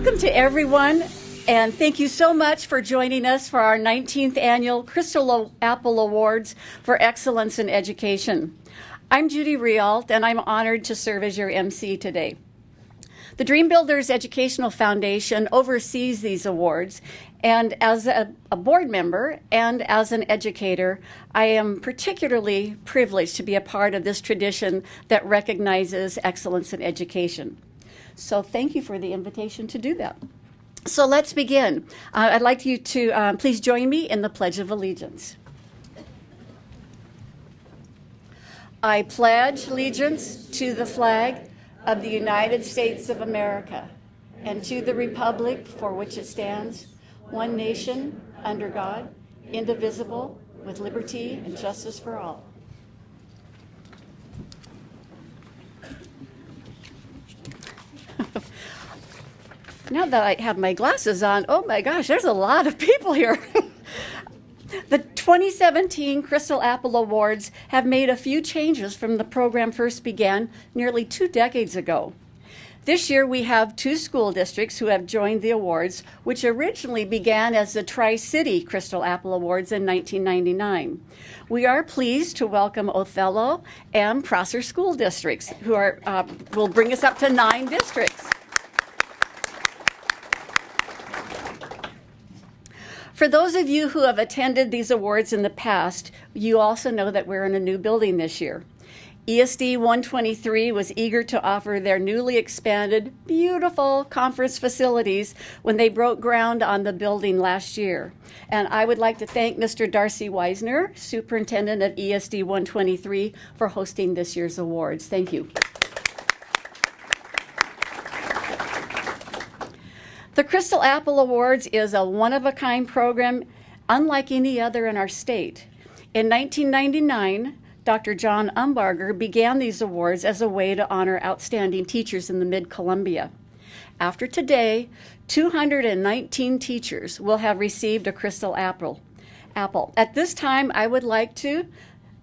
Welcome to everyone, and thank you so much for joining us for our 19th Annual Crystal Apple Awards for Excellence in Education. I'm Judy Reault, and I'm honored to serve as your MC today. The Dream Builders Educational Foundation oversees these awards, and as a board member and as an educator, I am particularly privileged to be a part of this tradition that recognizes excellence in education. So thank you for the invitation to do that. So let's begin. I'd like you to please join me in the Pledge of Allegiance. I pledge allegiance to the flag of the United States of America and to the republic for which it stands, one nation, under God, indivisible, with liberty and justice for all. Now that I have my glasses on, oh my gosh, there's a lot of people here. The 2017 Crystal Apple Awards have made a few changes from the program first began nearly 2 decades ago. This year we have 2 school districts who have joined the awards, which originally began as the Tri-City Crystal Apple Awards in 1999. We are pleased to welcome Othello and Prosser school districts, who will bring us up to 9 districts. For those of you who have attended these awards in the past, you also know that we're in a new building this year. ESD 123 was eager to offer their newly expanded, beautiful conference facilities when they broke ground on the building last year. And I would like to thank Mr. Darcy Weisner, Superintendent of ESD 123, for hosting this year's awards. Thank you. The Crystal Apple Awards is a one-of-a-kind program unlike any other in our state. In 1999, Dr. John Umbarger began these awards as a way to honor outstanding teachers in the Mid-Columbia. After today, 219 teachers will have received a Crystal Apple. At this time, I would like to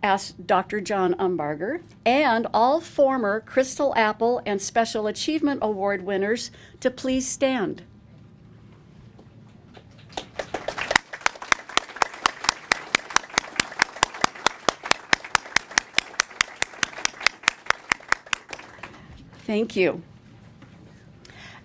ask Dr. John Umbarger and all former Crystal Apple and Special Achievement Award winners to please stand. Thank you.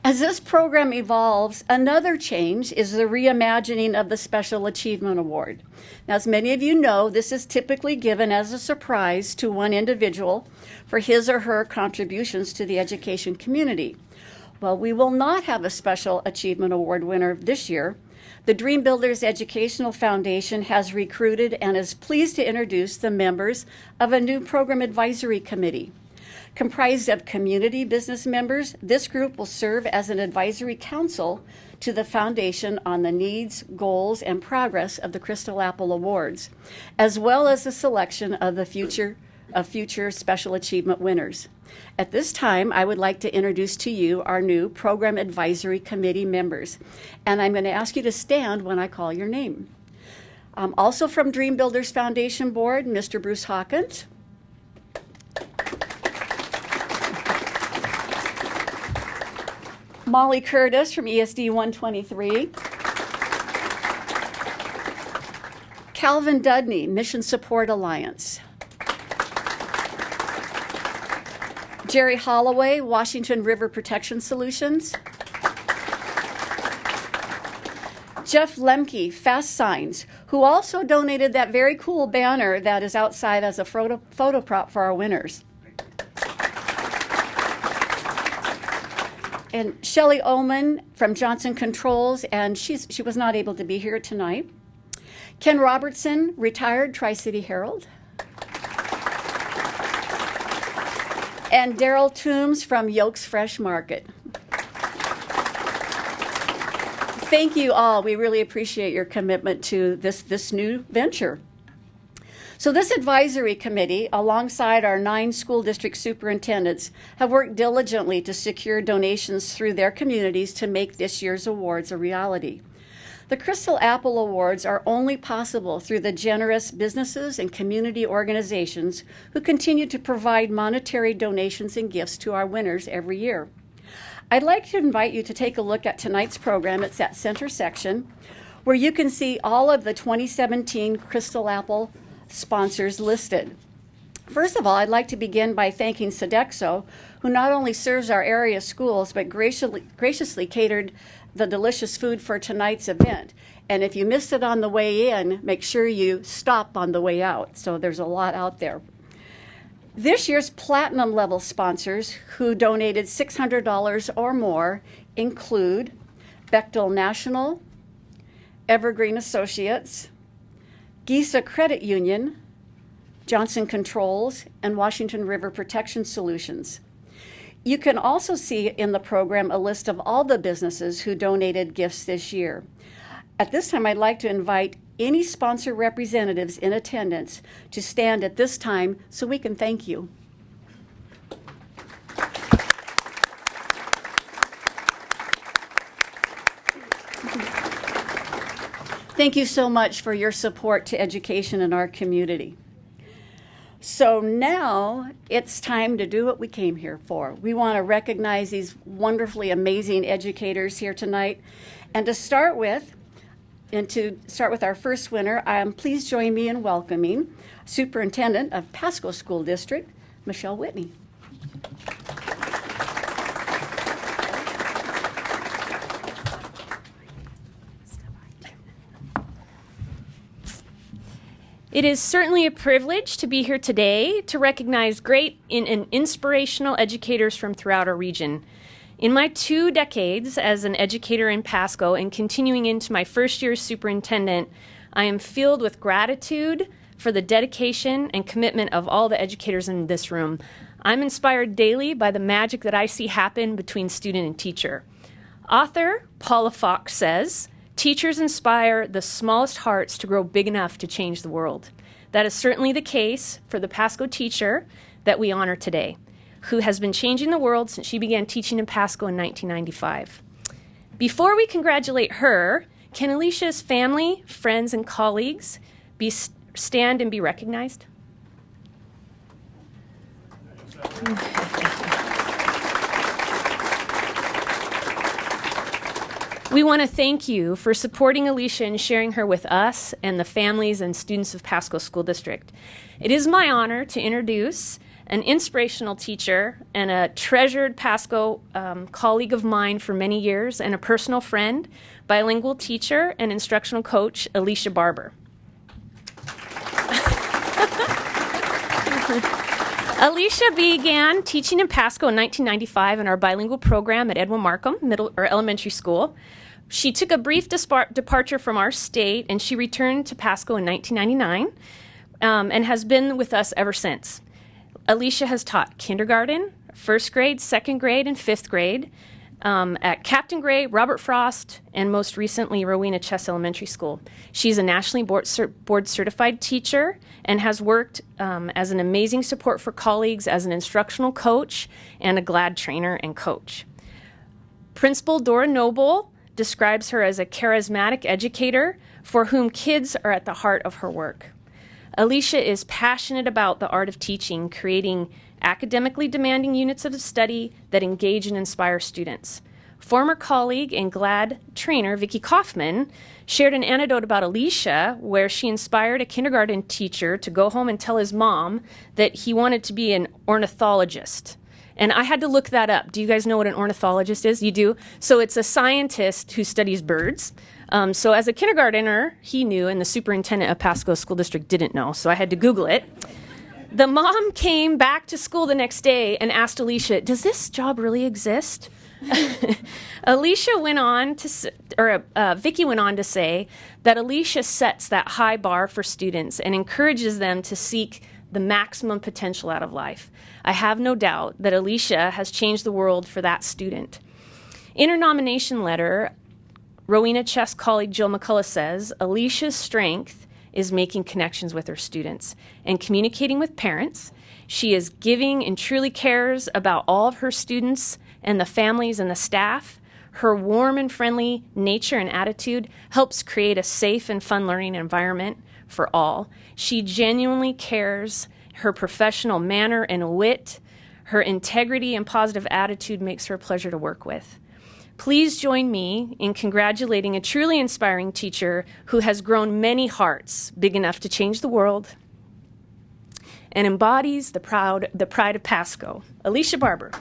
As this program evolves, another change is the reimagining of the Special Achievement Award. Now, as many of you know, this is typically given as a surprise to one individual for his or her contributions to the education community. Well, we will not have a Special Achievement Award winner this year. The Dream Builders Educational Foundation has recruited and is pleased to introduce the members of a new program advisory committee. Comprised of community business members, this group will serve as an advisory council to the foundation on the needs, goals, and progress of the Crystal Apple Awards, as well as the selection of the future Special Achievement winners. At this time, I would like to introduce to you our new Program Advisory Committee members, and I'm going to ask you to stand when I call your name. Also from Dream Builders Foundation Board, Mr. Bruce Hawkins. Molly Curtis from ESD 123. Calvin Dudney, Mission Support Alliance. Jerry Holloway, Washington River Protection Solutions. Jeff Lemke, Fast Signs, who also donated that very cool banner that is outside as a photo prop for our winners. And Shelley Ullman from Johnson Controls, and she was not able to be here tonight. Ken Robertson, retired Tri-City Herald. And Daryl Toombs from Yolks Fresh Market. Thank you all. We really appreciate your commitment to this new venture. So this advisory committee, alongside our 9 school district superintendents, have worked diligently to secure donations through their communities to make this year's awards a reality. The Crystal Apple Awards are only possible through the generous businesses and community organizations who continue to provide monetary donations and gifts to our winners every year. I'd like to invite you to take a look at tonight's program. It's that center section where you can see all of the 2017 Crystal Apple sponsors listed. First of all, I'd like to begin by thanking Sodexo, who not only serves our area schools, but graciously catered the delicious food for tonight's event. And if you missed it on the way in, make sure you stop on the way out. So there's a lot out there. This year's platinum level sponsors who donated $600 or more include Bechtel National, Evergreen Associates, Giza Credit Union, Johnson Controls, and Washington River Protection Solutions. You can also see in the program a list of all the businesses who donated gifts this year. At this time, I'd like to invite any sponsor representatives in attendance to stand at this time so we can thank you. Thank you so much for your support to education in our community. So now it's time to do what we came here for. We want to recognize these wonderfully amazing educators here tonight. And to start with our first winner, please join me in welcoming Superintendent of Pasco School District, Michelle Whitney. It is certainly a privilege to be here today to recognize great and inspirational educators from throughout our region. In my 2 decades as an educator in Pasco and continuing into my first year as superintendent, I am filled with gratitude for the dedication and commitment of all the educators in this room. I'm inspired daily by the magic that I see happen between student and teacher. Author Paula Fox says, "Teachers inspire the smallest hearts to grow big enough to change the world." That is certainly the case for the Pasco teacher that we honor today, who has been changing the world since she began teaching in Pasco in 1995. Before we congratulate her, can Alicia's family, friends, and colleagues stand and be recognized? We want to thank you for supporting Alicia and sharing her with us and the families and students of Pasco School District. It is my honor to introduce an inspirational teacher and a treasured Pasco colleague of mine for many years and a personal friend, bilingual teacher and instructional coach, Alicia Barber. Alicia began teaching in Pasco in 1995 in our bilingual program at Edwin Markham Elementary School. She took a brief departure from our state, and she returned to Pasco in 1999 and has been with us ever since. Alicia has taught kindergarten, first grade, second grade, and fifth grade at Captain Gray, Robert Frost, and most recently, Rowena Chess Elementary School. She's a nationally board-certified teacher and has worked as an amazing support for colleagues as an instructional coach and a GLAD trainer and coach. Principal Dora Noble describes her as a charismatic educator for whom kids are at the heart of her work. Alicia is passionate about the art of teaching, creating academically demanding units of study that engage and inspire students. Former colleague and GLAD trainer Vicki Kaufman shared an anecdote about Alicia where she inspired a kindergarten teacher to go home and tell his mom that he wanted to be an ornithologist. And I had to look that up. Do you guys know what an ornithologist is? You do? So it's a scientist who studies birds. So as a kindergartner, he knew, and the superintendent of Pasco School District didn't know, so I had to Google it. The mom came back to school the next day and asked Alicia, "Does this job really exist?" Vicki went on to say that Alicia sets that high bar for students and encourages them to seek the maximum potential out of life. I have no doubt that Alicia has changed the world for that student. In her nomination letter, Rowena Chess colleague Jill McCullough says, Alicia's strength is making connections with her students and communicating with parents. She is giving and truly cares about all of her students and the families and the staff. Her warm and friendly nature and attitude helps create a safe and fun learning environment for all. She genuinely cares. Her professional manner and wit, Her integrity and positive attitude makes her a pleasure to work with. Please join me in congratulating a truly inspiring teacher who has grown many hearts big enough to change the world and embodies the pride of Pasco, Alicia Barber.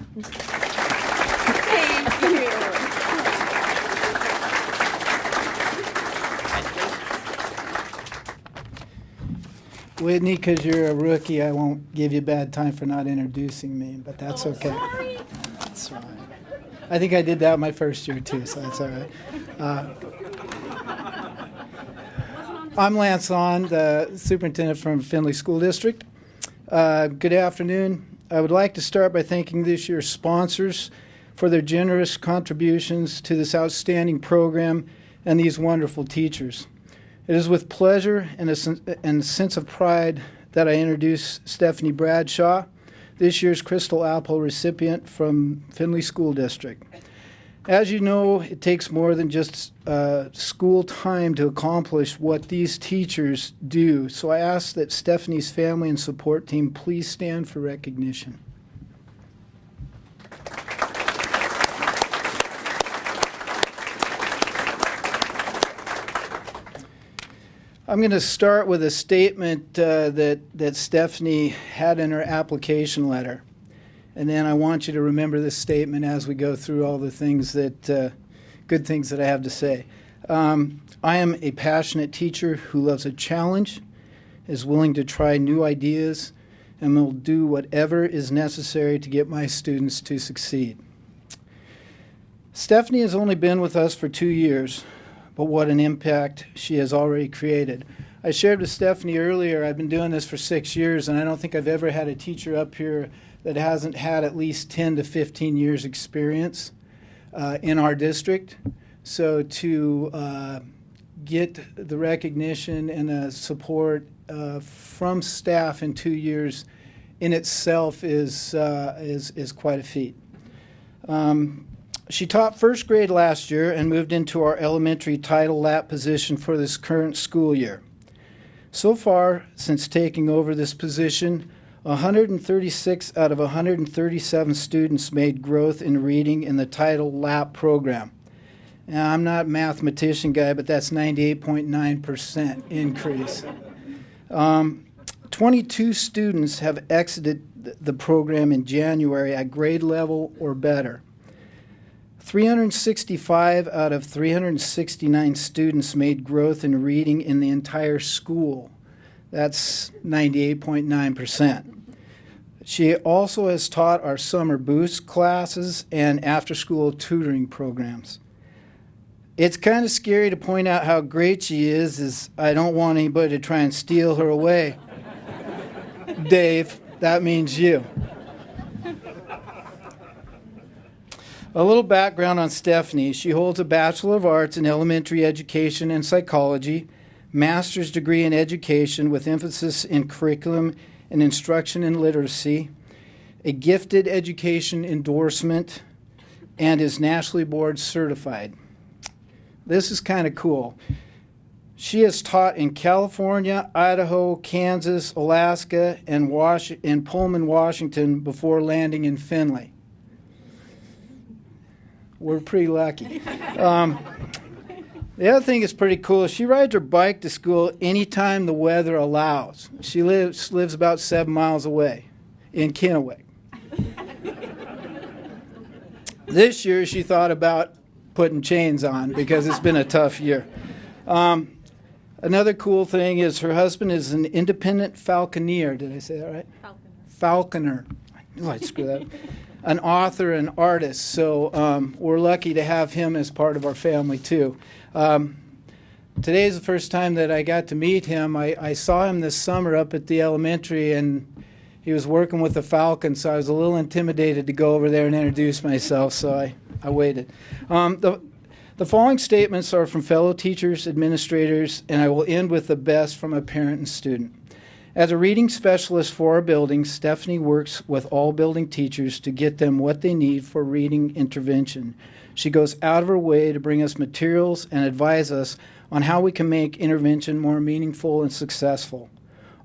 Thank you. Whitney, because you're a rookie, I won't give you a bad time for not introducing me, but that's okay. Sorry. That's all right. I think I did that my first year too, so that's all right. I'm Lance Hahn, the superintendent from FINLEY School District. Good afternoon. I would like to start by thanking this year's sponsors for their generous contributions to this outstanding program and these wonderful teachers. It is with pleasure and a sense of pride that I introduce Stephanie Bradshaw, this year's Crystal Apple recipient from FINLEY School District. As you know, it takes more than just school time to accomplish what these teachers do, so I ask that Stephanie's family and support team please stand for recognition. I'm going to start with a statement that Stephanie had in her application letter. And then I want you to remember this statement as we go through all the things that, good things that I have to say. I am a passionate teacher who loves a challenge, is willing to try new ideas, and will do whatever is necessary to get my students to succeed. Stephanie has only been with us for 2 years, but what an impact she has already created. I shared with Stephanie earlier, I've been doing this for 6 years, and I don't think I've ever had a teacher up here that hasn't had at least 10 to 15 years experience in our district. So to get the recognition and the support from staff in 2 years in itself is quite a feat. She taught first grade last year and moved into our elementary title lap position for this current school year. So far, since taking over this position, 136 out of 137 students made growth in reading in the title lap program. Now, I'm not a mathematician guy, but that's 98.9% increase. 22 students have exited the program in January at grade level or better. 365 out of 369 students made growth in reading in the entire school. That's 98.9%. She also has taught our summer boost classes and after-school tutoring programs. It's kind of scary to point out how great she is, as I don't want anybody to try and steal her away. Dave, that means you. A little background on Stephanie. She holds a Bachelor of Arts in Elementary Education and Psychology, Master's degree in Education with emphasis in Curriculum and Instruction and Literacy, a Gifted Education endorsement, and is nationally board certified. This is kind of cool. She has taught in California, Idaho, Kansas, Alaska, and Pullman, Washington before landing in FINLEY. We're pretty lucky. The other thing that's pretty cool is she rides her bike to school anytime the weather allows. She lives about 7 miles away in Kennewick. This year she thought about putting chains on because it's been a tough year. Another cool thing is her husband is an independent falconer. Did I say that right? Falconer. I knew I'd screw that up. An author and artist, so we're lucky to have him as part of our family too. Today's the first time that I got to meet him. I saw him this summer up at the elementary, and he was working with the falcon, so I was a little intimidated to go over there and introduce myself, so I waited. The following statements are from fellow teachers, administrators, and I will end with the best from a parent and student. As a reading specialist for our building, Stephanie works with all building teachers to get them what they need for reading intervention. She goes out of her way to bring us materials and advise us on how we can make intervention more meaningful and successful.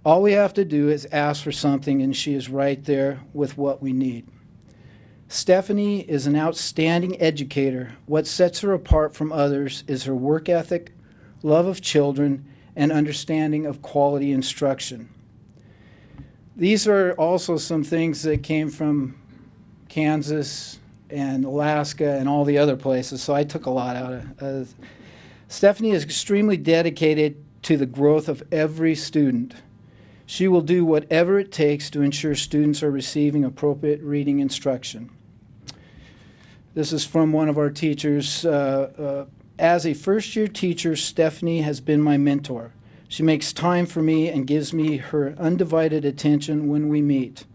All we have to do is ask for something, and she is right there with what we need. Stephanie is an outstanding educator. What sets her apart from others is her work ethic, love of children, and understanding of quality instruction. These are also some things that came from Kansas and Alaska and all the other places, so I took a lot out of Stephanie is extremely dedicated to the growth of every student. She will do whatever it takes to ensure students are receiving appropriate reading instruction. This is from one of our teachers. As a first-year teacher, Stephanie has been my mentor. She makes time for me and gives me her undivided attention when we meet.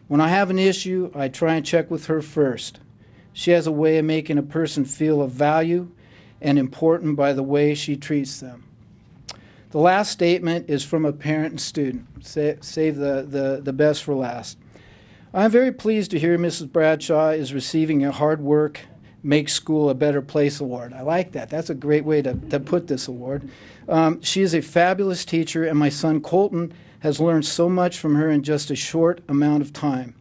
When I have an issue, I try and check with her first. She has a way of making a person feel of value and important by the way she treats them. The last statement is from a parent and student. Save the best for last. I'm very pleased to hear Mrs. Bradshaw is receiving a Hard Work Makes School a Better Place award. I like that. That's a great way to put this award. She is a fabulous teacher, and my son Colton has learned so much from her in just a short amount of time.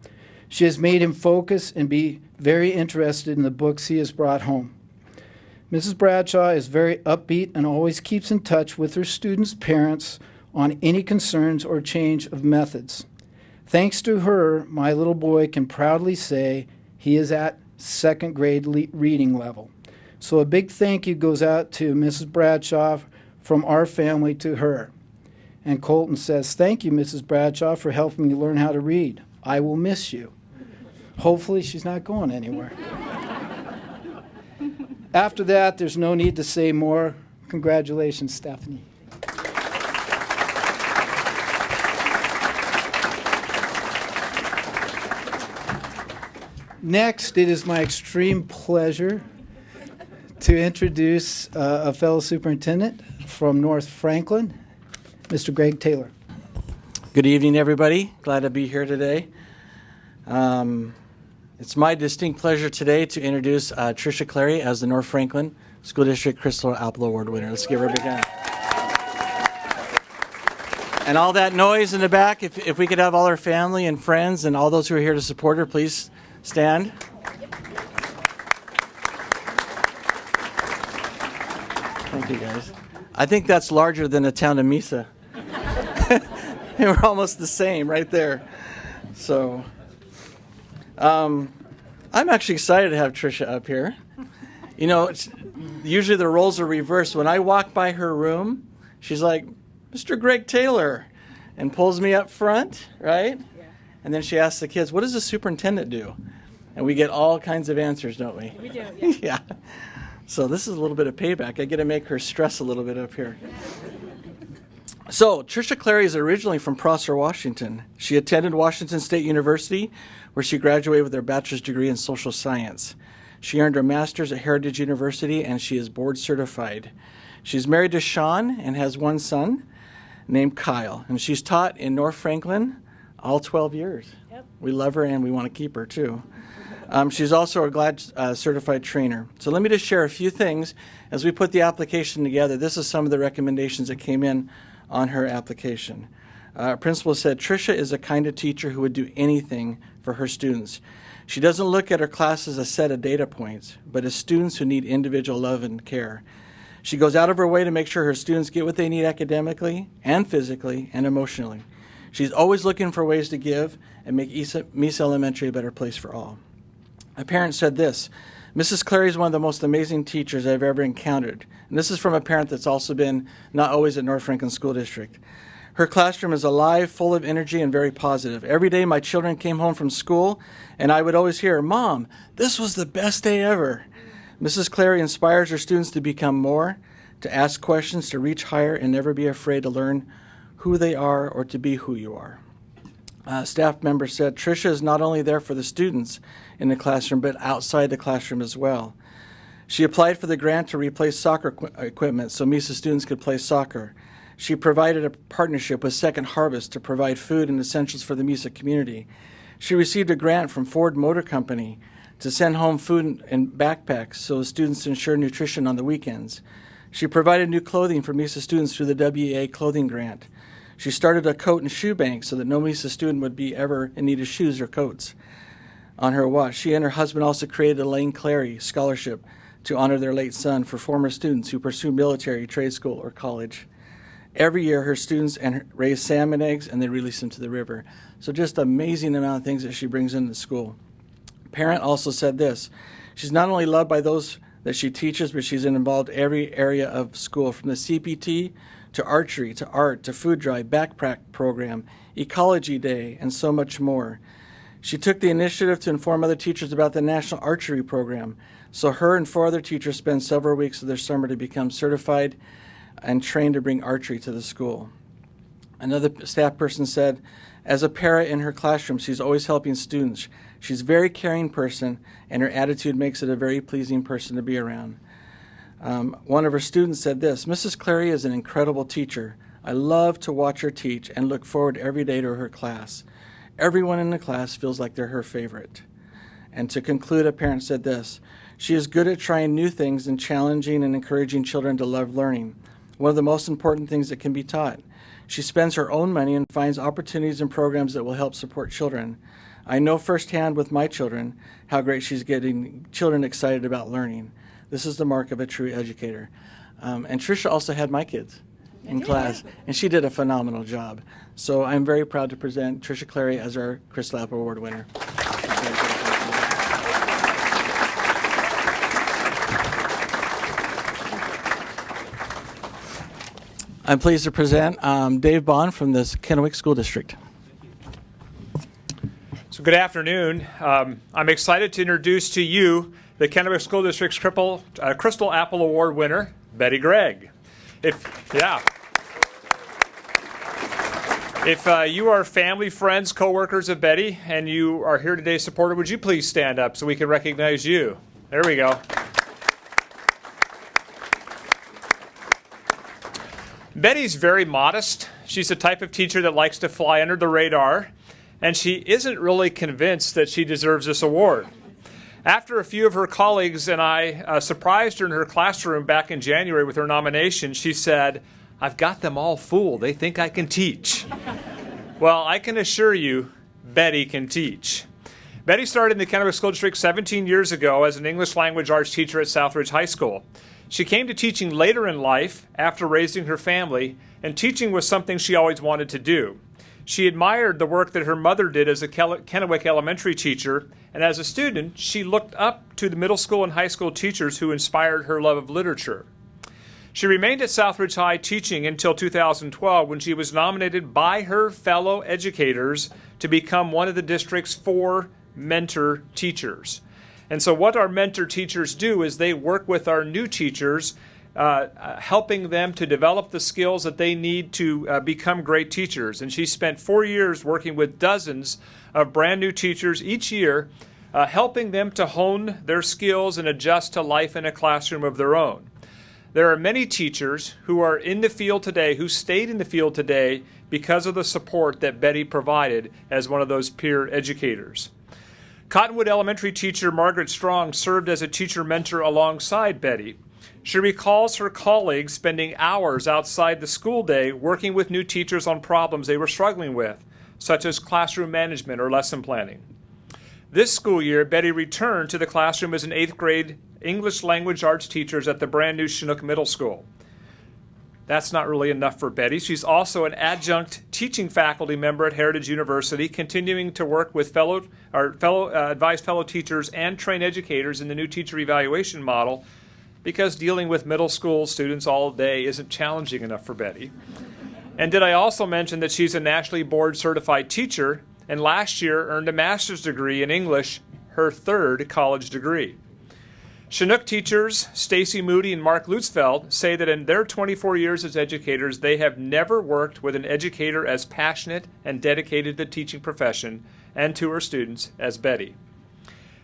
She has made him focus and be very interested in the books he has brought home. Mrs. Bradshaw is very upbeat and always keeps in touch with her students' parents on any concerns or change of methods. Thanks to her, my little boy can proudly say he is at second grade reading level. So a big thank you goes out to Mrs. Bradshaw from our family to her. And Colton says, thank you, Mrs. Bradshaw, for helping me learn how to read. I will miss you. Hopefully she's not going anywhere. After that, there's no need to say more. Congratulations, Stephanie. Next, it is my extreme pleasure to introduce a fellow superintendent from North Franklin, Mr. Gregg Taylor. Good evening, everybody. Glad to be here today. It's my distinct pleasure today to introduce Tricia Clary as the North Franklin School District Crystal Apple Award winner. Let's give her a big hand. And all that noise in the back, if we could have all her family and friends and all those who are here to support her, please stand. Thank you, guys. I think that's larger than the town of Mesa. And we're almost the same right there. So, I'm actually excited to have Tricia up here. You know, usually the roles are reversed. When I walk by her room, she's like, Mr. Gregg Taylor, and pulls me up front, right? Yeah. And then she asks the kids, what does the superintendent do? And we get all kinds of answers, don't we? We do, yeah. Yeah. So this is a little bit of payback. I get to make her stress a little bit up here. So, Tricia Clary is originally from Prosser, Washington. She attended Washington State University, where she graduated with her bachelor's degree in social science. She earned her master's at Heritage University, and she is board certified. She's married to Sean and has one son named Kyle, and she's taught in North Franklin all 12 years. Yep. We love her, and we want to keep her, too. She's also a GLAD certified trainer. So let me just share a few things as we put the application together. This is some of the recommendations that came in on her application. Principal said, Tricia is a kind of teacher who would do anything for her students. She doesn't look at her class as a set of data points, but as students who need individual love and care. She goes out of her way to make sure her students get what they need academically and physically and emotionally. She's always looking for ways to give and make Mesa Elementary a better place for all. A parent said this, Mrs. Clary is one of the most amazing teachers I've ever encountered. And this is from a parent that's also been not always at North Franklin School District. Her classroom is alive, full of energy, and very positive. Every day my children came home from school, and I would always hear, Mom, this was the best day ever. Mrs. Clary inspires her students to become more, to ask questions, to reach higher, and never be afraid to learn who they are or to be who you are. Staff member said, Tricia is not only there for the students in the classroom, but outside the classroom as well. She applied for the grant to replace soccer equipment so Mesa students could play soccer. She provided a partnership with Second Harvest to provide food and essentials for the Mesa community. She received a grant from Ford Motor Company to send home food and backpacks so students ensure nutrition on the weekends. She provided new clothing for Mesa students through the WEA clothing grant. She started a coat and shoe bank so that no Mesa student would be ever in need of shoes or coats on her watch. She and her husband also created a Lane Clary scholarship to honor their late son for former students who pursue military, trade school, or college. Every year, her students raise salmon eggs and they release them to the river. So just amazing amount of things that she brings into school. Parent also said this: she's not only loved by those that she teaches, but she's involved in every area of school, from the CPT to archery to art to food drive, backpack program, ecology day, and so much more. She took the initiative to inform other teachers about the National Archery Program, so her and 4 other teachers spend several weeks of their summer to become certified and trained to bring archery to the school. Another staff person said, as a para in her classroom, she's always helping students. She's a very caring person, and her attitude makes it a very pleasing person to be around. One of her students said this: Mrs. Clary is an incredible teacher. I love to watch her teach and look forward every day to her class. Everyone in the class feels like they're her favorite. And to conclude, a parent said this: she is good at trying new things and challenging and encouraging children to love learning, one of the most important things that can be taught. She spends her own money and finds opportunities and programs that will help support children. I know firsthand with my children how great she's getting children excited about learning. This is the mark of a true educator. And Tricia also had my kids in class, and she did a phenomenal job. So I'm very proud to present Tricia Clary as our Chris Lapp Award winner. I'm pleased to present Dave Bond from the Kennewick School District. So good afternoon. I'm excited to introduce to you the Kennewick School District's Crystal Apple Award winner, Betti Gregg. If you are family, friends, co-workers of Betti, and you are here today supported, would you please stand up so we can recognize you? There we go. Betty's very modest. She's the type of teacher that likes to fly under the radar, and she isn't really convinced that she deserves this award. After a few of her colleagues and I surprised her in her classroom back in January with her nomination, she said, "I've got them all fooled. They think I can teach." Well, I can assure you, Betti can teach. Betti started in the Kennewick School District 17 years ago as an English language arts teacher at Southridge High School. She came to teaching later in life after raising her family, and teaching was something she always wanted to do. She admired the work that her mother did as a Kennewick elementary teacher, and as a student, she looked up to the middle school and high school teachers who inspired her love of literature. She remained at Southridge High teaching until 2012, when she was nominated by her fellow educators to become one of the district's 4 mentor teachers. And so what our mentor teachers do is they work with our new teachers, helping them to develop the skills that they need to become great teachers. And she spent 4 years working with dozens of brand new teachers each year, helping them to hone their skills and adjust to life in a classroom of their own. There are many teachers who are in the field today, who stayed in the field today because of the support that Betti provided as one of those peer educators. Cottonwood Elementary teacher Margaret Strong served as a teacher mentor alongside Betti. She recalls her colleagues spending hours outside the school day working with new teachers on problems they were struggling with, such as classroom management or lesson planning. This school year, Betti returned to the classroom as an 8th grade English language arts teacher at the brand new CHINOOK Middle School. That's not really enough for Betti. She's also an adjunct teaching faculty member at Heritage University, continuing to work with advise fellow teachers and train educators in the new teacher evaluation model, because dealing with middle school students all day isn't challenging enough for Betti. And did I also mention that she's a nationally board certified teacher, and last year earned a master's degree in English, her 3rd college degree. Chinook teachers Stacy Moody and Mark Lutzfeld say that in their 24 years as educators, they have never worked with an educator as passionate and dedicated to the teaching profession and to her students as Betti.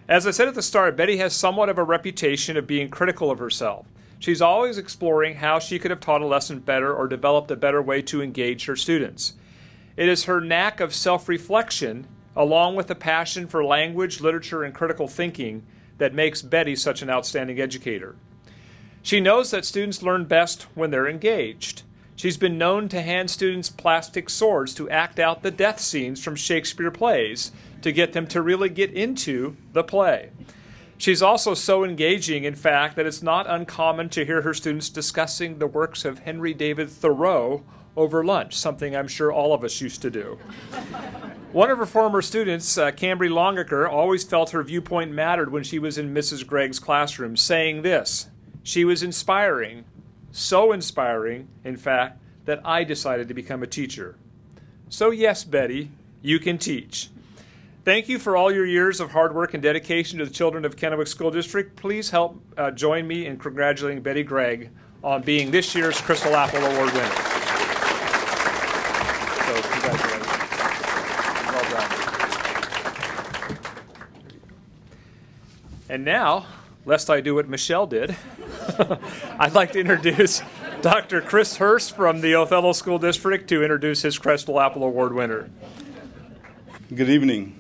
As I said at the start, Betti has somewhat of a reputation of being critical of herself. She's always exploring how she could have taught a lesson better or developed a better way to engage her students. It is her knack of self-reflection, along with a passion for language, literature, and critical thinking, that makes Betti such an outstanding educator. She knows that students learn best when they're engaged. She's been known to hand students plastic swords to act out the death scenes from Shakespeare plays to get them to really get into the play. She's also so engaging, in fact, that it's not uncommon to hear her students discussing the works of Henry David Thoreau over lunch, something I'm sure all of us used to do. One of her former students, Cambry Longaker, always felt her viewpoint mattered when she was in Mrs. Gregg's classroom, saying this: "She was inspiring, so inspiring, in fact, that I decided to become a teacher." So yes, Betti, you can teach. Thank you for all your years of hard work and dedication to the children of Kennewick School District. Please help join me in congratulating Betti Gregg on being this year's Crystal Apple Award winner. So congratulations. Well done. And now, lest I do what Michelle did, I'd like to introduce Dr. Chris Hurst from the Othello School District to introduce his Crystal Apple Award winner. Good evening.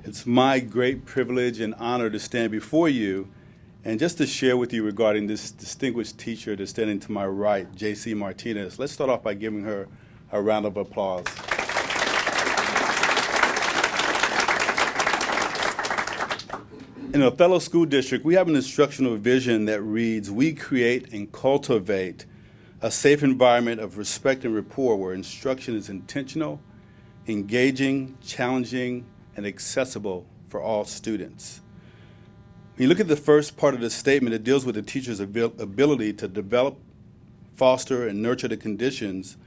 It's my great privilege and honor to stand before you and just to share with you regarding this distinguished teacher that's standing to my right, Jacee Martinez. Let's start off by giving her a round of applause. In Othello School District, we have an instructional vision that reads, "We create and cultivate a safe environment of respect and rapport where instruction is intentional, engaging, challenging, and accessible for all students." When you look at the first part of the statement, it deals with the teacher's ability to develop, foster, and nurture the conditions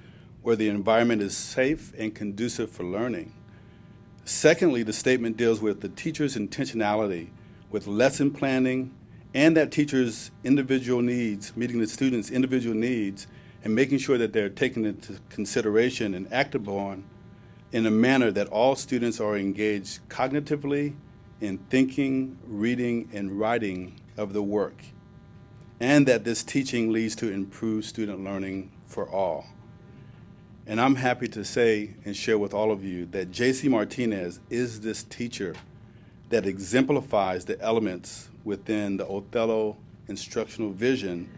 where the environment is safe and conducive for learning. Secondly, the statement deals with the teacher's intentionality with lesson planning and that teacher's individual needs, meeting the students' individual needs, and making sure that they're taken into consideration and acted upon in a manner that all students are engaged cognitively in thinking, reading, and writing of the work, and that this teaching leads to improved student learning for all. And I'm happy to say and share with all of you that Jacee Martinez is this teacher that exemplifies the elements within the Othello instructional vision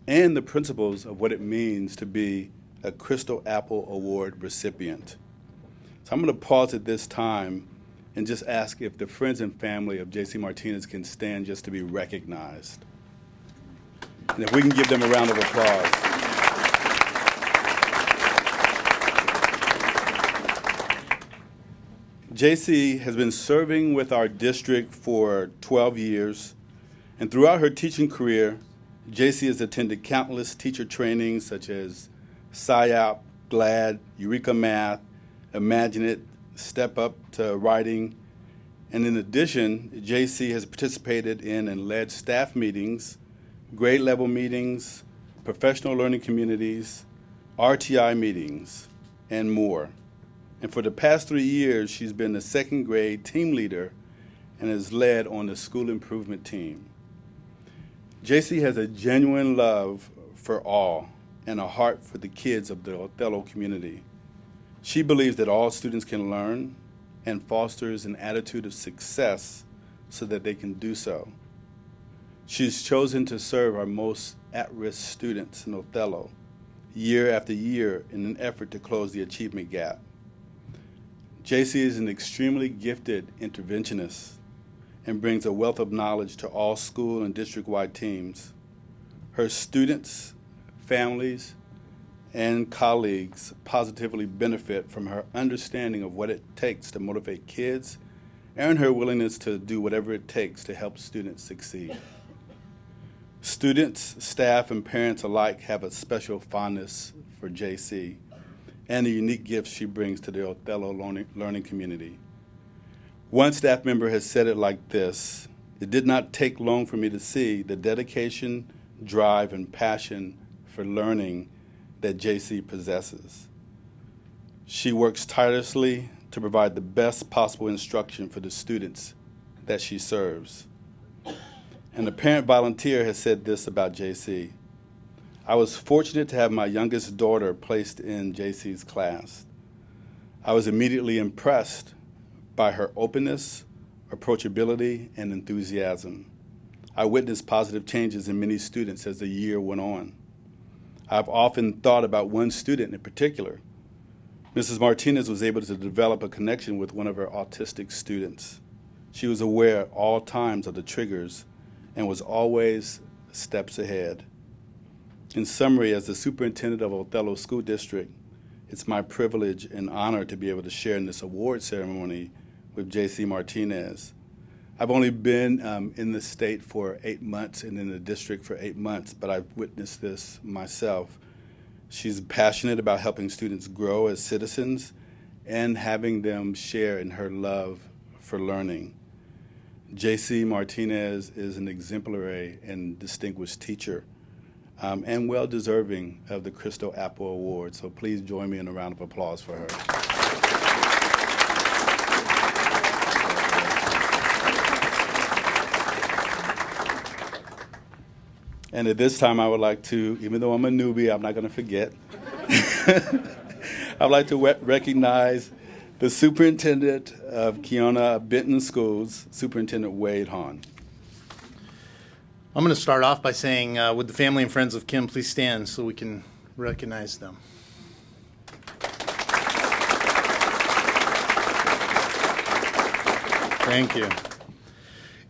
and the principles of what it means to be a Crystal Apple Award recipient. So I'm going to pause at this time and just ask if the friends and family of Jacee Martinez can stand just to be recognized. And if we can give them a round of applause. Jacee has been serving with our district for 12 years, and throughout her teaching career, Jacee has attended countless teacher trainings such as SIOP, GLAD, Eureka Math, Imagine It, Step Up to Writing. And in addition, Jacee has participated in and led staff meetings, grade level meetings, professional learning communities, RTI meetings, and more. And for the past 3 years, she's been the second grade team leader and has led on the school improvement team. Jacee has a genuine love for all and a heart for the kids of the Othello community. She believes that all students can learn and fosters an attitude of success so that they can do so. She's chosen to serve our most at-risk students in Othello year after year in an effort to close the achievement gap. Jacee is an extremely gifted interventionist and brings a wealth of knowledge to all school and district-wide teams. Her students, families, and colleagues positively benefit from her understanding of what it takes to motivate kids and her willingness to do whatever it takes to help students succeed. Students, staff, and parents alike have a special fondness for Jacee and the unique gifts she brings to the Othello learning community. One staff member has said it like this: "It did not take long for me to see the dedication, drive, and passion for learning that Jacee possesses. She works tirelessly to provide the best possible instruction for the students that she serves." And a parent volunteer has said this about Jacee: "I was fortunate to have my youngest daughter placed in Jacee's class. I was immediately impressed by her openness, approachability, and enthusiasm. I witnessed positive changes in many students as the year went on. I've often thought about one student in particular. Mrs. Martinez was able to develop a connection with one of her autistic students. She was aware at all times of the triggers and was always steps ahead. In summary, as the superintendent of Othello School District, it's my privilege and honor to be able to share in this award ceremony with Jacee Martinez. I've only been in the state for 8 months and in the district for 8 months, but I've witnessed this myself. She's passionate about helping students grow as citizens and having them share in her love for learning. Jacee Martinez is an exemplary and distinguished teacher and well-deserving of the Crystal Apple Award, so please join me in a round of applause for her. And at this time, I would like to, even though I'm a newbie, I'm not going to forget, I'd like to recognize the superintendent of Kewanee-Benton Schools, Superintendent Wade Hahn. I'm going to start off by saying, would the family and friends of Kim please stand so we can recognize them. Thank you.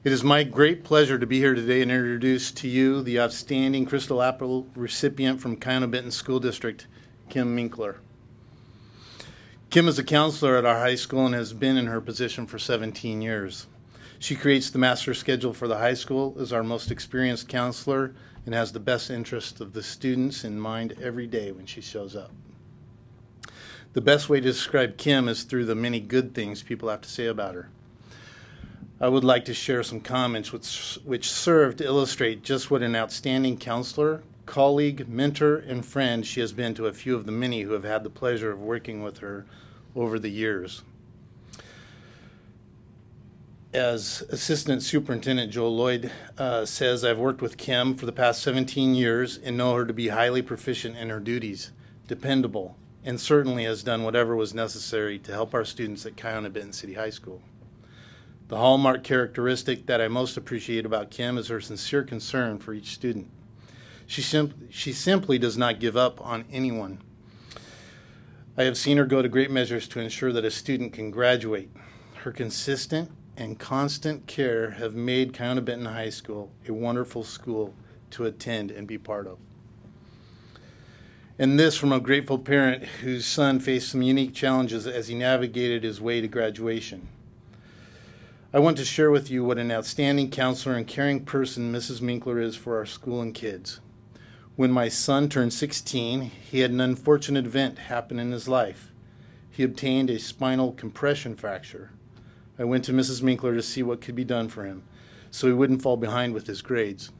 It is my great pleasure to be here today and introduce to you the outstanding Crystal Apple recipient from Kewanee-Benton School District, Kim Minkler. Kim is a counselor at our high school and has been in her position for 17 years. She creates the master schedule for the high school, is our most experienced counselor, and has the best interest of the students in mind every day when she shows up. The best way to describe Kim is through the many good things people have to say about her. I would like to share some comments which serve to illustrate just what an outstanding counselor, colleague, mentor, and friend she has been to a few of the many who have had the pleasure of working with her over the years. As Assistant Superintendent Joel Lloyd says, I've worked with Kim for the past 17 years and know her to be highly proficient in her duties, dependable, and certainly has done whatever was necessary to help our students at Kewanee-Benton City High School. The hallmark characteristic that I most appreciate about Kim is her sincere concern for each student. She simply does not give up on anyone. I have seen her go to great measures to ensure that a student can graduate. Her consistent and constant care have made Kewanee-Benton High School a wonderful school to attend and be part of. And this from a grateful parent whose son faced some unique challenges as he navigated his way to graduation. I want to share with you what an outstanding counselor and caring person Mrs. Minkler is for our school and kids. When my son turned 16, he had an unfortunate event happen in his life. He obtained a spinal compression fracture. I went to Mrs. Minkler to see what could be done for him so he wouldn't fall behind with his grades.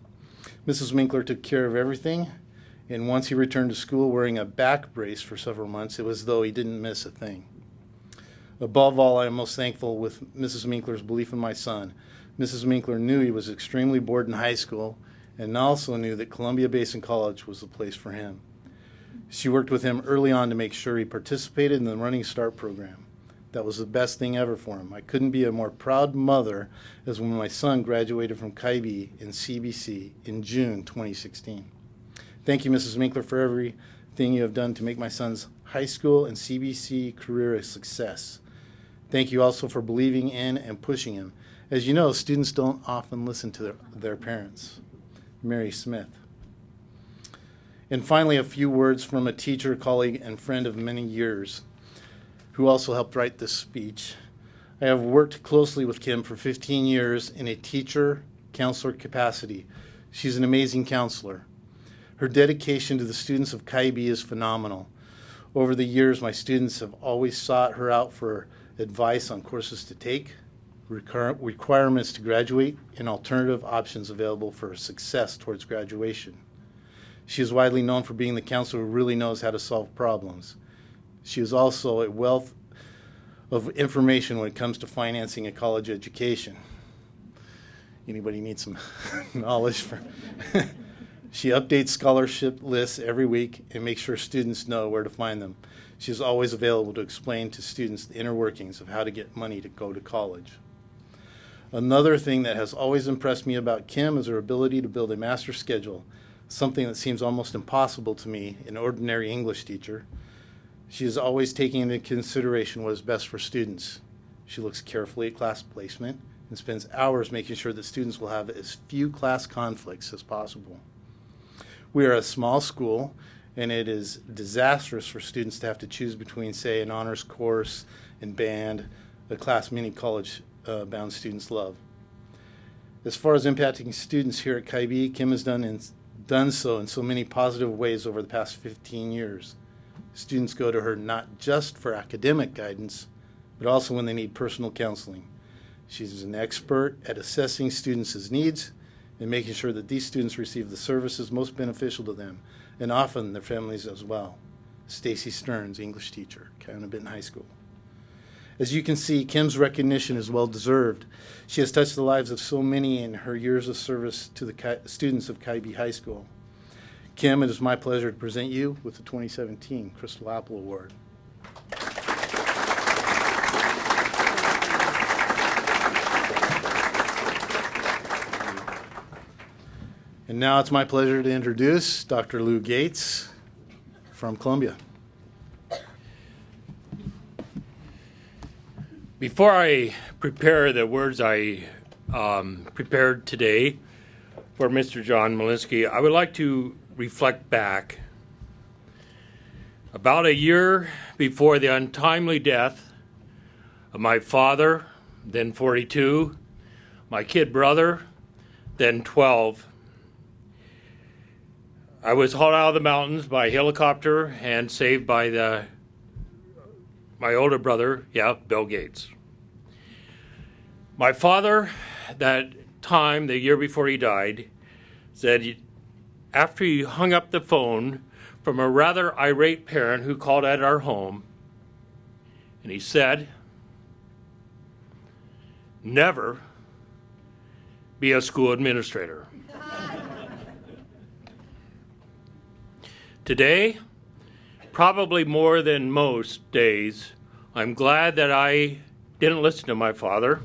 Mrs. Minkler took care of everything, and once he returned to school wearing a back brace for several months, it was as though he didn't miss a thing. Above all, I am most thankful with Mrs. Minkler's belief in my son. Mrs. Minkler knew he was extremely bored in high school and also knew that Columbia Basin College was the place for him. She worked with him early on to make sure he participated in the Running Start program. That was the best thing ever for him. I couldn't be a more proud mother as when my son graduated from KIB in CBC in June 2016. Thank you, Mrs. Minkler, for everything you have done to make my son's high school and CBC career a success. Thank you also for believing in and pushing him. As you know, students don't often listen to their parents. Mary Smith. And finally, a few words from a teacher, colleague, and friend of many years who also helped write this speech. I have worked closely with Kim for 15 years in a teacher, counselor capacity. She's an amazing counselor. Her dedication to the students of KIB is phenomenal. Over the years, my students have always sought her out for advice on courses to take, requirements to graduate, and alternative options available for success towards graduation. She is widely known for being the counselor who really knows how to solve problems. She is also a wealth of information when it comes to financing a college education. Anybody need some knowledge for? She updates scholarship lists every week and makes sure students know where to find them. She is always available to explain to students the inner workings of how to get money to go to college. Another thing that has always impressed me about Kim is her ability to build a master schedule. something that seems almost impossible to me, an ordinary English teacher. She is always taking into consideration what is best for students. She looks carefully at class placement and spends hours making sure that students will have as few class conflicts as possible. We are a small school, and it is disastrous for students to have to choose between, say, an honors course and band, a class many college-bound students love. As far as impacting students here at KIB, Kim has done so in so many positive ways over the past 15 years. Students go to her not just for academic guidance, but also when they need personal counseling. She's an expert at assessing students' needs and making sure that these students receive the services most beneficial to them, and often their families as well. Stacy Stearns, English teacher, Canada Benton High School. As you can see, Kim's recognition is well-deserved. She has touched the lives of so many in her years of service to the students of KIB High School. Kim, it is my pleasure to present you with the 2017 Crystal Apple Award. And now it's my pleasure to introduce Dr. Lou Gates from Columbia. Before I prepare the words I prepared today for Mr. John Malinsky, I would like to reflect back. About a year before the untimely death of my father, then 42, my kid brother, then 12, I was hauled out of the mountains by helicopter and saved by my older brother, Bill Gates. My father, that time, the year before he died, said after he hung up the phone from a rather irate parent who called at our home, and he said, "Never be a school administrator." Today, probably more than most days, I'm glad that I didn't listen to my father,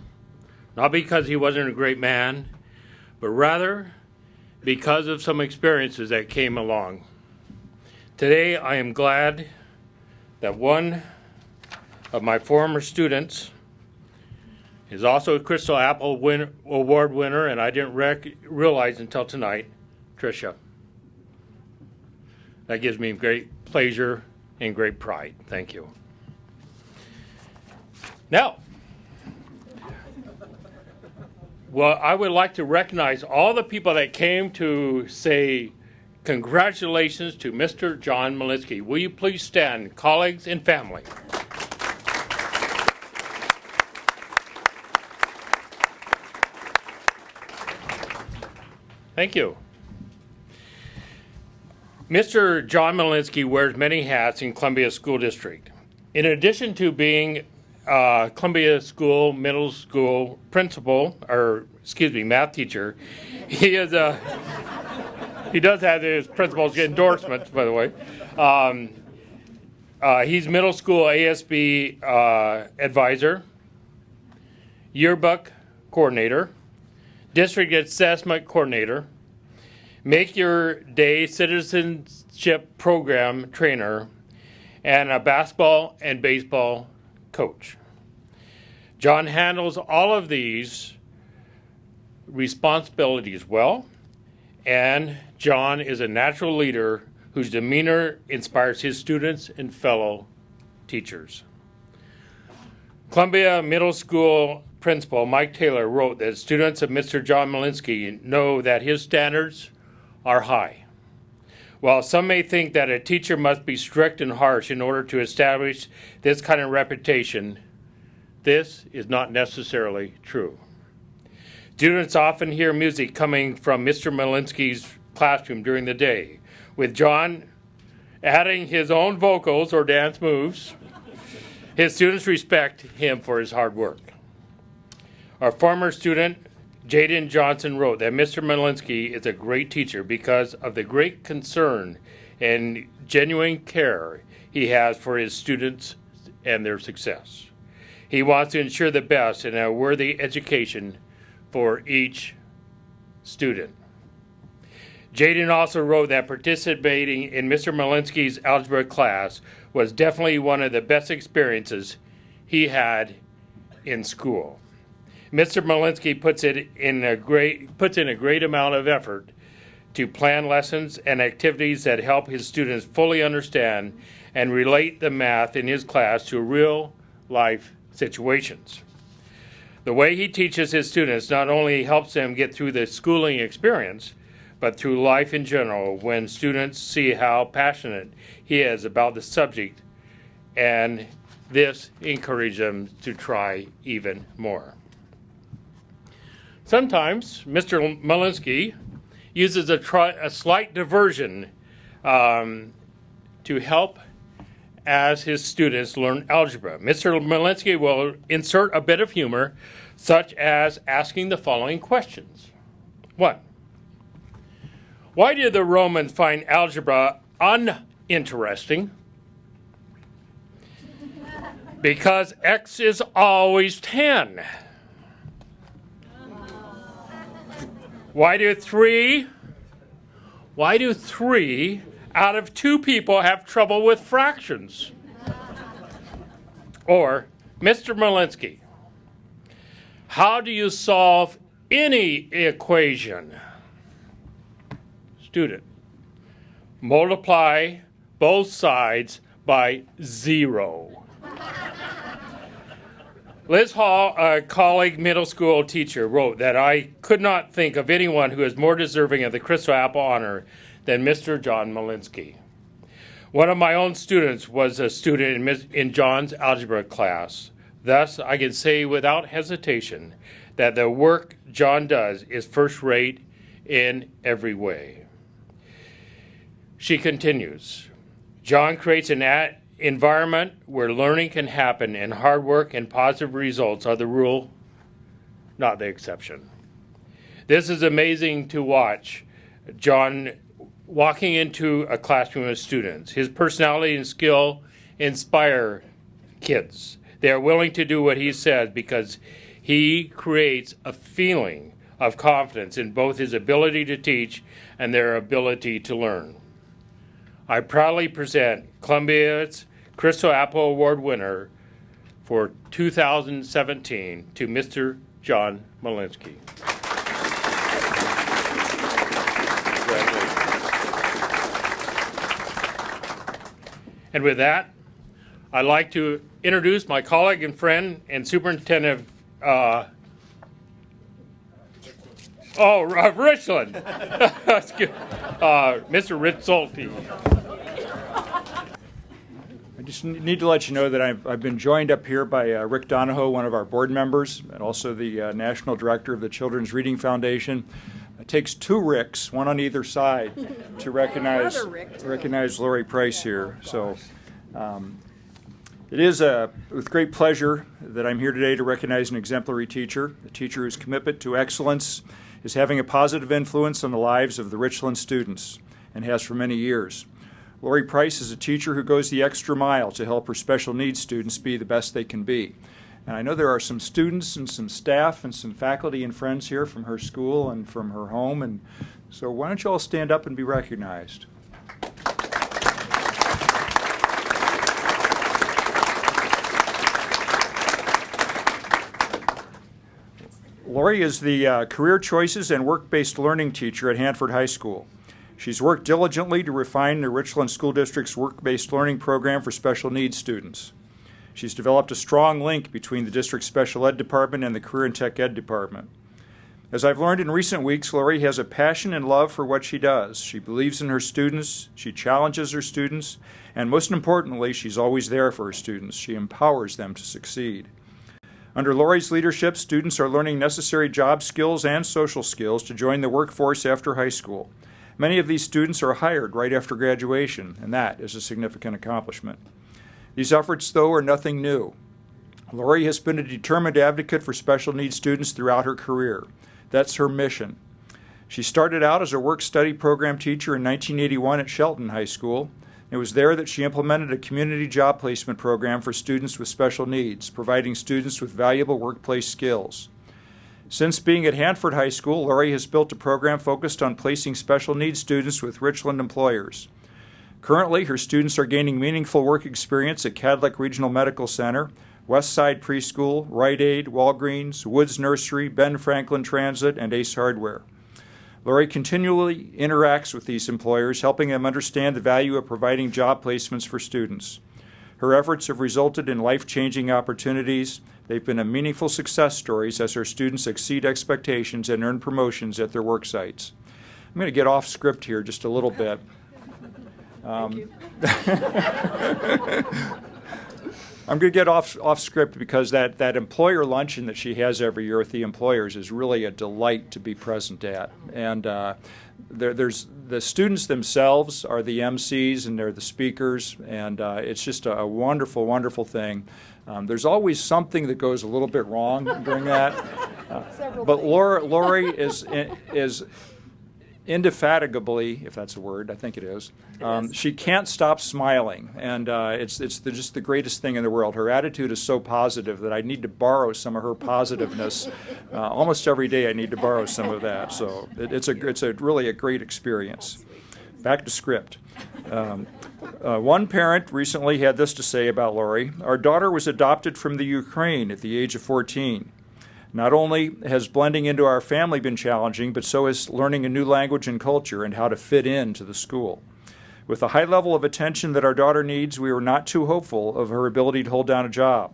not because he wasn't a great man, but rather because of some experiences that came along. Today, I am glad that one of my former students is also a Crystal Apple Award winner, and I didn't realize until tonight, Tricia. That gives me great pleasure and great pride. Thank you. Now, I would like to recognize all the people that came to say congratulations to Mr. John Malinsky. Will you please stand, colleagues and family? Thank you. Mr. John Malinsky wears many hats in Columbia School District. In addition to being Columbia School Middle School math teacher, he is he does have his principal's endorsements, by the way. He's middle school ASB advisor, yearbook coordinator, district assessment coordinator, Make Your Day Citizenship Program trainer, and a basketball and baseball coach. John handles all of these responsibilities well, and John is a natural leader whose demeanor inspires his students and fellow teachers. Columbia Middle School Principal Mike Taylor wrote that students of Mr. John Malinsky know that his standards are high. While some may think that a teacher must be strict and harsh in order to establish this kind of reputation, this is not necessarily true. Students often hear music coming from Mr. Malinsky's classroom during the day, with John adding his own vocals or dance moves. His students respect him for his hard work. Our former student, Jaden Johnson, wrote that Mr. Malinsky is a great teacher because of the great concern and genuine care he has for his students and their success. He wants to ensure the best and a worthy education for each student. Jaden also wrote that participating in Mr. Malinsky's algebra class was definitely one of the best experiences he had in school. Mr. Malinsky puts in a great amount of effort to plan lessons and activities that help his students fully understand and relate the math in his class to real life situations. The way he teaches his students not only helps them get through the schooling experience, but through life in general when students see how passionate he is about the subject, and this encourages them to try even more. Sometimes Mr. Malinsky uses a slight diversion to help as his students learn algebra. Mr. Malinsky will insert a bit of humor, such as asking the following questions. 1. Why did the Romans find algebra uninteresting? Because x is always 10. Why do three out of 2 people have trouble with fractions? Or, Mr. Malinsky, how do you solve any equation? Student, multiply both sides by 0. Liz Hall, a colleague middle school teacher, wrote that I could not think of anyone who is more deserving of the Crystal Apple honor than Mr. John Malinsky. One of my own students was a student in John's algebra class. Thus, I can say without hesitation that the work John does is first-rate in every way. She continues, John creates an environment where learning can happen and hard work and positive results are the rule, not the exception. This is amazing to watch John walking into a classroom of students. His personality and skill inspire kids. They are willing to do what he says because he creates a feeling of confidence in both his ability to teach and their ability to learn. I proudly present Columbia's Crystal Apple Award winner for 2017 to Mr. John Malinsky. And with that, I'd like to introduce my colleague and friend and superintendent Richland, Mr. Rich Zulte. I just need to let you know that I've been joined up here by Rick Donahoe, one of our board members, and also the National Director of the Children's Reading Foundation. It takes 2 Ricks, one on either side, to recognize Lori Price here. So it is with great pleasure that I'm here today to recognize an exemplary teacher, a teacher whose commitment to excellence is having a positive influence on the lives of the Richland students and has for many years. Lori Price is a teacher who goes the extra mile to help her special needs students be the best they can be. And I know there are some students and some staff and some faculty and friends here from her school and from her home. And so why don't you all stand up and be recognized? Lori is the Career Choices and Work-Based Learning teacher at Hanford High School. She's worked diligently to refine the Richland School District's work-based learning program for special needs students. She's developed a strong link between the district's special ed department and the career and tech ed department. As I've learned in recent weeks, Lori has a passion and love for what she does. She believes in her students, she challenges her students, and most importantly, she's always there for her students. She empowers them to succeed. Under Lori's leadership, students are learning necessary job skills and social skills to join the workforce after high school. Many of these students are hired right after graduation, and that is a significant accomplishment. These efforts, though, are nothing new. Lori has been a determined advocate for special needs students throughout her career. That's her mission. She started out as a work-study program teacher in 1981 at Shelton High School. It was there that she implemented a community job placement program for students with special needs, providing students with valuable workplace skills. Since being at Hanford High School, Lori has built a program focused on placing special needs students with Richland employers. Currently, her students are gaining meaningful work experience at Cadillac Regional Medical Center, Westside Preschool, Rite Aid, Walgreens, Woods Nursery, Ben Franklin Transit, and Ace Hardware. Lori continually interacts with these employers, helping them understand the value of providing job placements for students. Her efforts have resulted in life-changing opportunities. They've been a meaningful success stories as her students exceed expectations and earn promotions at their work sites. I'm going to get off script here just a little bit. I'm going to get off script because that employer luncheon that she has every year with the employers is really a delight to be present at. And there's the students themselves are the MCs and they're the speakers, and it's just a wonderful, wonderful thing. There's always something that goes a little bit wrong during that, but Lori is indefatigably, if that's a word, I think it is. She can't stop smiling, and it's just the greatest thing in the world. Her attitude is so positive that I need to borrow some of her positiveness. Almost every day I need to borrow some of that. So it's really a great experience. Back to script. One parent recently had this to say about Lori. Our daughter was adopted from the Ukraine at the age of 14. Not only has blending into our family been challenging, but so is learning a new language and culture and how to fit into the school. With the high level of attention that our daughter needs, we were not too hopeful of her ability to hold down a job.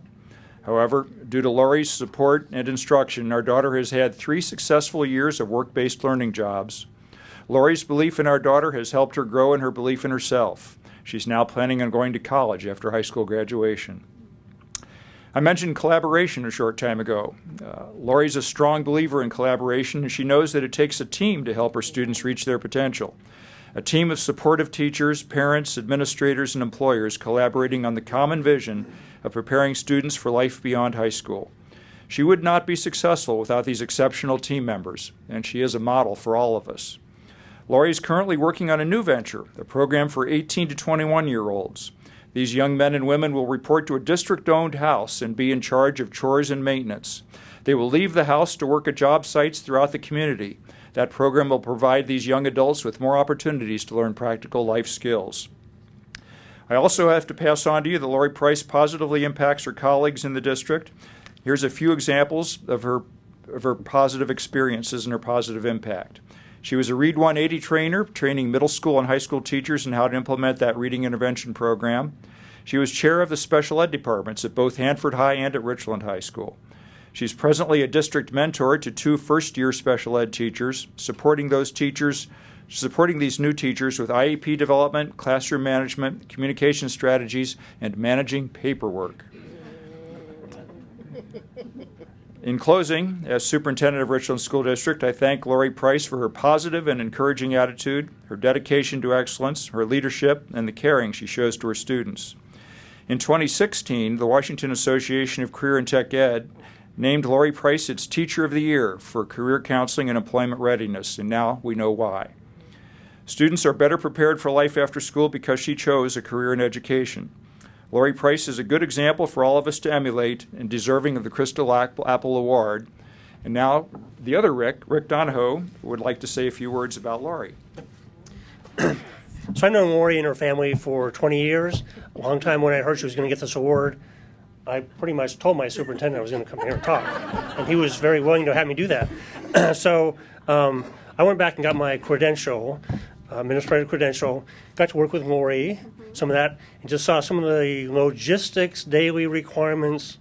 However, due to Lori's support and instruction, our daughter has had 3 successful years of work-based learning jobs. Lori's belief in our daughter has helped her grow in her belief in herself. She's now planning on going to college after high school graduation. I mentioned collaboration a short time ago. Lori's a strong believer in collaboration, and she knows that it takes a team to help her students reach their potential. A team of supportive teachers, parents, administrators, and employers collaborating on the common vision of preparing students for life beyond high school. She would not be successful without these exceptional team members, and she is a model for all of us. Lori is currently working on a new venture, a program for 18 to 21-year-olds. These young men and women will report to a district-owned house and be in charge of chores and maintenance. They will leave the house to work at job sites throughout the community. That program will provide these young adults with more opportunities to learn practical life skills. I also have to pass on to you that Lori Price positively impacts her colleagues in the district. Here's a few examples of her positive experiences and her positive impact. She was a Read 180 trainer, training middle school and high school teachers in how to implement that reading intervention program. She was chair of the special ed departments at both Hanford High and at Richland High School. She's presently a district mentor to 2 first-year special ed teachers, supporting these new teachers with IEP development, classroom management, communication strategies, and managing paperwork. In closing, as superintendent of Richland School District, I thank Lori Price for her positive and encouraging attitude, her dedication to excellence, her leadership, and the caring she shows to her students. In 2016, the Washington Association of Career and Tech Ed named Lori Price its Teacher of the Year for career counseling and employment readiness, and now we know why. Students are better prepared for life after school because she chose a career in education. Lori Price is a good example for all of us to emulate and deserving of the Crystal Apple Award. And now the other Rick Donahoe, would like to say a few words about Lori. So I've known Lori and her family for 20 years. A long time when I heard she was going to get this award, I pretty much told my superintendent I was going to come here and talk. And he was very willing to have me do that. So I went back and got my credential, administrative credential, got to work with Lori, some of that, and just saw some of the logistics, daily requirements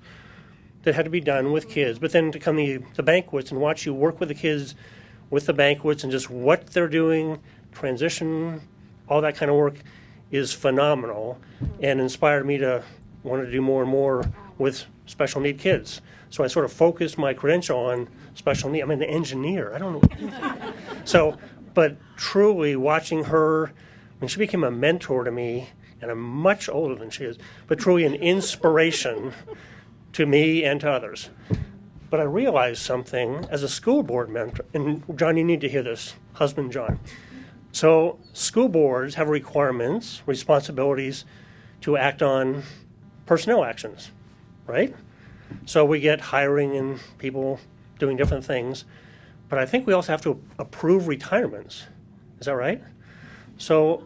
that had to be done with kids. But then to come to the banquets and watch you work with the kids with the banquets and just what they're doing, transition, all that kind of work is phenomenal and inspired me to want to do more and more with special need kids. So I sort of focused my credential on special need. I'm an engineer. I don't know. So, but truly watching her, when she became a mentor to me, and I'm much older than she is, but truly an inspiration to me and to others. But I realized something as a school board member, and John, you need to hear this, husband John. So school boards have requirements, responsibilities to act on personnel actions, right? So we get hiring and people doing different things. But I think we also have to approve retirements. Is that right? So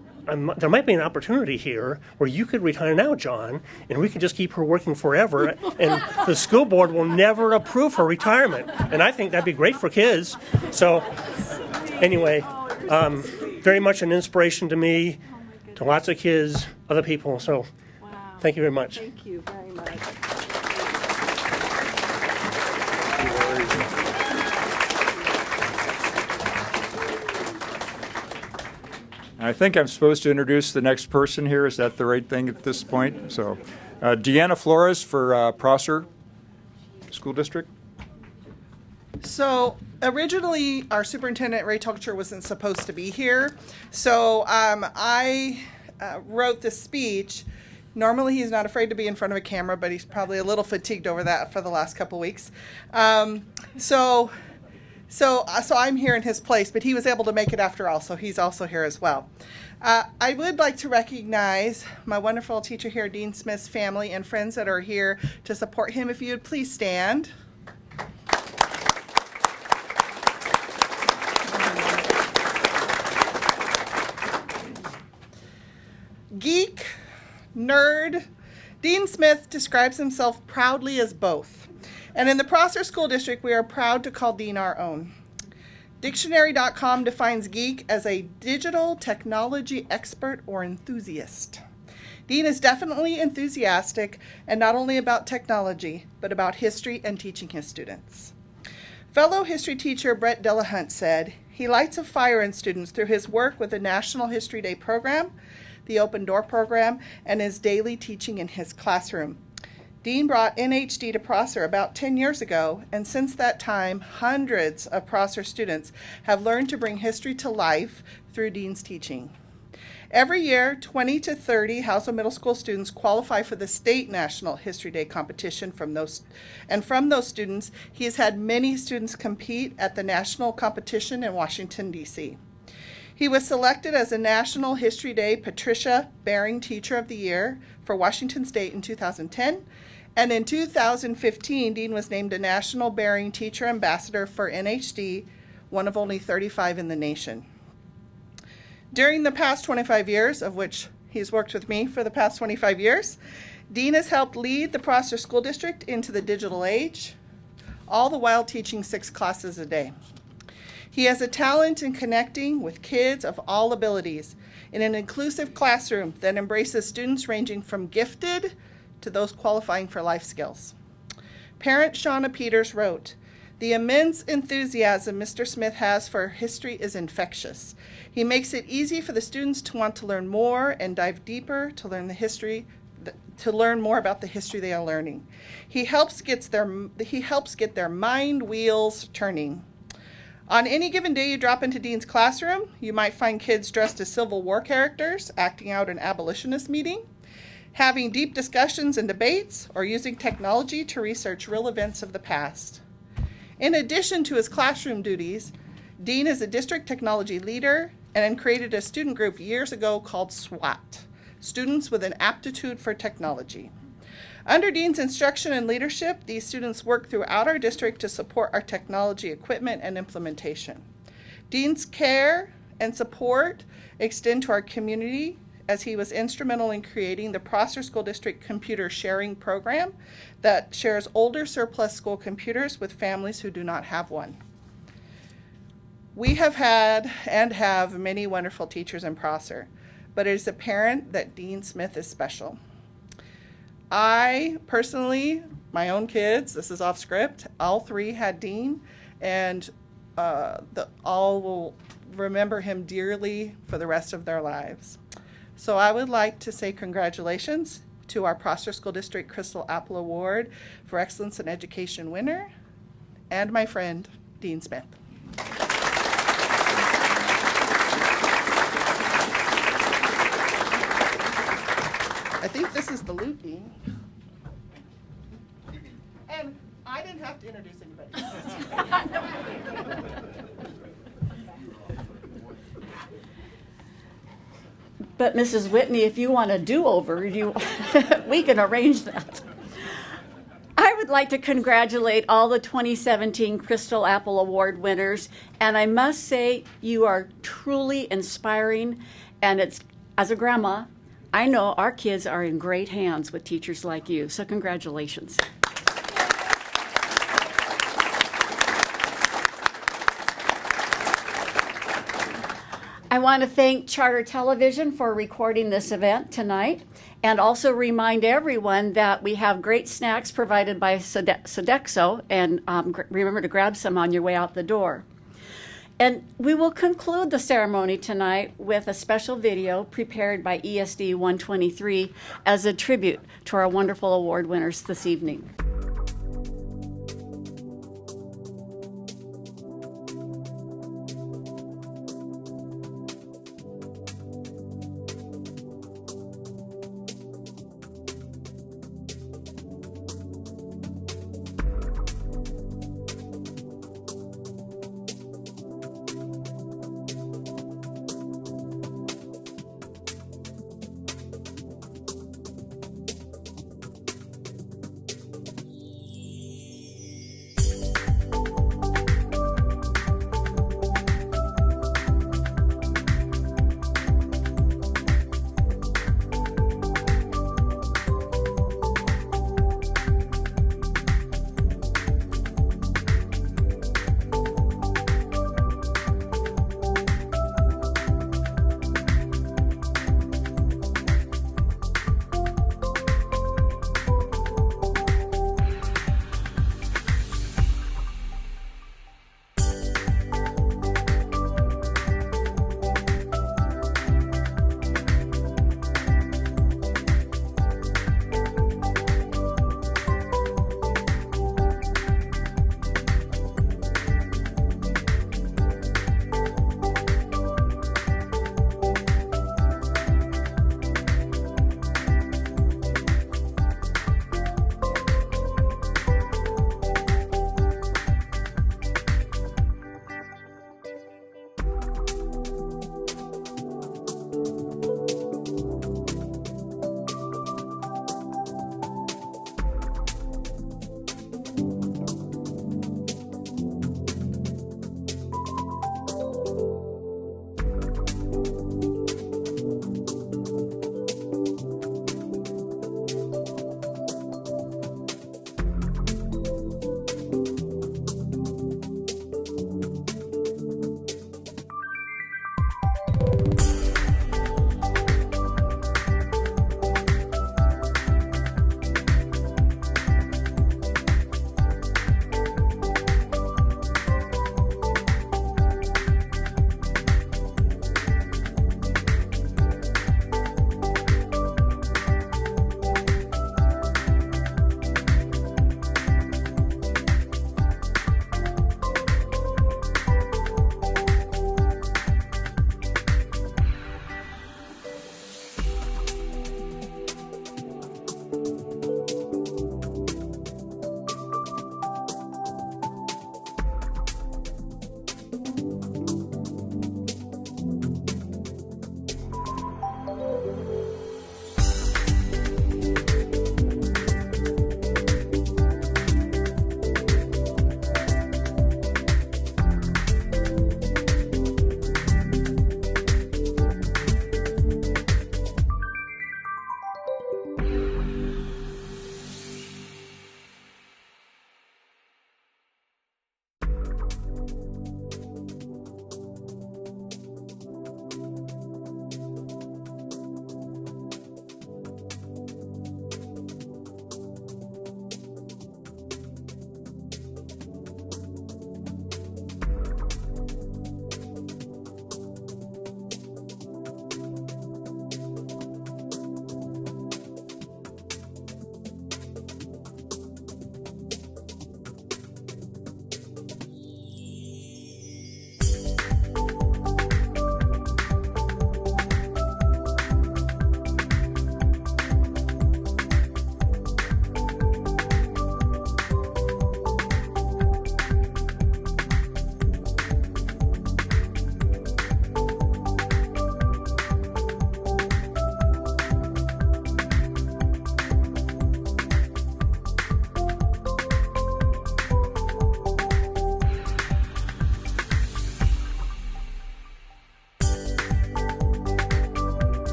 there might be an opportunity here where you could retire now, John, and we could just keep her working forever, and the school board will never approve her retirement. And I think that'd be great for kids. So anyway, very much an inspiration to me, to lots of kids, other people. So thank you very much. Thank you very much. I think I'm supposed to introduce the next person here. Is that the right thing at this point? So, Deanna Flores for Prosser School District. So originally, our superintendent, Ray Tolcher, wasn't supposed to be here. So I wrote the speech. Normally, he's not afraid to be in front of a camera, but he's probably a little fatigued over that for the last couple weeks. So I'm here in his place, but he was able to make it after all, so he's also here as well. I would like to recognize my wonderful teacher here, Dean Smith's family and friends that are here to support him. If you would please stand. Geek, nerd, Dean Smith describes himself proudly as both. And in the Prosser School District, we are proud to call Dean our own. Dictionary.com defines geek as a digital technology expert or enthusiast. Dean is definitely enthusiastic, and not only about technology, but about history and teaching his students. Fellow history teacher Brett Delahunt said, he lights a fire in students through his work with the National History Day program, the Open Door program, and his daily teaching in his classroom. Dean brought NHD to Prosser about 10 years ago, and since that time, hundreds of Prosser students have learned to bring history to life through Dean's teaching. Every year, 20 to 30 Housel Middle School students qualify for the State National History Day competition from those students, he has had many students compete at the national competition in Washington, D.C. He was selected as a National History Day Patricia Baring Teacher of the Year for Washington State in 2010, and in 2015, Dean was named a National Baring Teacher Ambassador for NHD, one of only 35 in the nation. During the past 25 years, of which he's worked with me for the past 25 years, Dean has helped lead the Prosser School District into the digital age, all the while teaching 6 classes a day. He has a talent in connecting with kids of all abilities in an inclusive classroom that embraces students ranging from gifted to those qualifying for life skills. Parent Shauna Peters wrote, "The immense enthusiasm Mr. Smith has for history is infectious. He makes it easy for the students to want to learn more and dive deeper to learn more about the history they are learning. He helps get their mind wheels turning. On any given day you drop into Dean's classroom, you might find kids dressed as Civil War characters, acting out an abolitionist meeting, having deep discussions and debates, or using technology to research real events of the past. In addition to his classroom duties, Dean is a district technology leader and created a student group years ago called SWAT, Students with an Aptitude for Technology. Under Dean's instruction and leadership, these students work throughout our district to support our technology equipment and implementation. Dean's care and support extend to our community, as he was instrumental in creating the Prosser School District Computer Sharing Program that shares older surplus school computers with families who do not have one. We have had and have many wonderful teachers in Prosser, but it is apparent that Dean Smith is special. I personally, my own kids, this is off script, all 3 had Dean, and all will remember him dearly for the rest of their lives. So I would like to say congratulations to our Prosser School District Crystal Apple Award for Excellence in Education winner, and my friend, Dean Smith. I think this is the loot, Dean. And I didn't have to introduce anybody. But Mrs. Whitney, if you want a do-over, we can arrange that. I would like to congratulate all the 2017 Crystal Apple Award winners, and I must say you are truly inspiring, and it's, as a grandma, I know our kids are in great hands with teachers like you, so congratulations. I want to thank Charter Television for recording this event tonight, and also remind everyone that we have great snacks provided by Sodexo, and remember to grab some on your way out the door. And we will conclude the ceremony tonight with a special video prepared by ESD 123 as a tribute to our wonderful award winners this evening.